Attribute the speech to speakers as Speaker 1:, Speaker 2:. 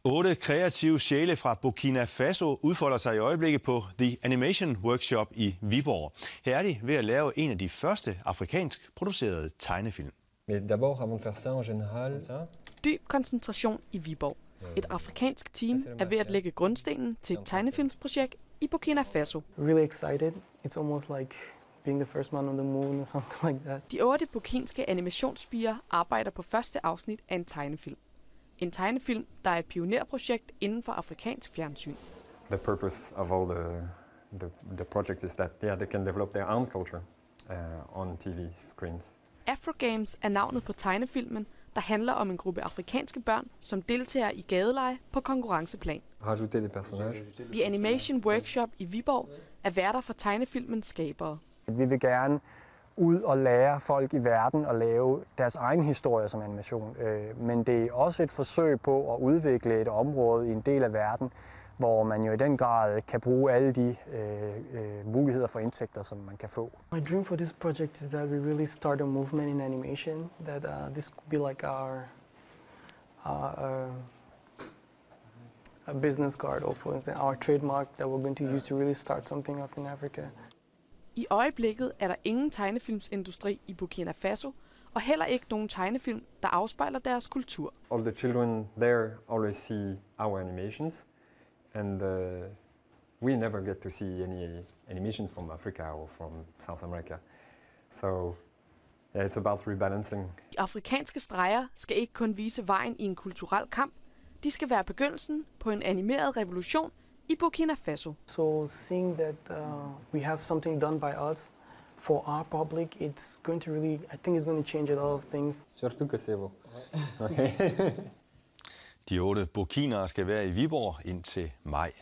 Speaker 1: 8 kreative sjæle fra Burkina Faso udfolder sig i øjeblikket på The Animation Workshop i Viborg. Her er de ved at lave en af de første afrikansk producerede tegnefilm.
Speaker 2: Mais d'abord, avant de faire ça, en général,
Speaker 3: Dyb koncentration i Viborg. Et afrikansk team er ved at lægge grundstenen til et tegnefilmsprojekt i Burkina Faso.
Speaker 4: Really excited. It's almost like being the first man on the moon or something like that.
Speaker 3: De 8 burkinske animationsspirer arbejder på første afsnit af en tegnefilm. En tegnefilm, der er et pionerprojekt inden for afrikansk fjernsyn.
Speaker 2: the purpose of all the project is that they can develop their own culture on TV screens.
Speaker 3: Afrogames er navnet på tegnefilmen, der handler om en gruppe afrikanske børn, som deltager i gadeleje på konkurrenceplan.
Speaker 2: Rajouter des personnages.
Speaker 3: The Animation Workshop i Viborg er værter for tegnefilmens skabere.
Speaker 5: Vi vil gerne ud og lære folk i verden at lave deres egen historie som animation. Men det er også et forsøg på at udvikle et område i en del af verden, hvor man jo i den grad kan bruge alle de muligheder for indtægter, som man kan få.
Speaker 4: My dream for this project is that we really start a movement in animation. That this could be like a business card, or for instance, our trademark that we're going to use to really start something up in Africa.
Speaker 3: I øjeblikket er der ingen tegnefilmsindustri i Burkina Faso, og heller ikke nogen tegnefilm, der afspejler deres kultur.
Speaker 2: All the children there always see our animations, and we never get to see any animation from Africa or from South America. So yeah, it's about rebalancing.
Speaker 3: De afrikanske streger skal ikke kun vise vejen i en kulturel kamp, de skal være begyndelsen på en animeret revolution i Burkina Faso.
Speaker 4: So seeing that we have something done by us for our public, it's going to really, I think it's going to change a lot of things.
Speaker 2: Surtout que c'est beau. Okay.
Speaker 1: De 8 burkinere skal være i Viborg indtil maj.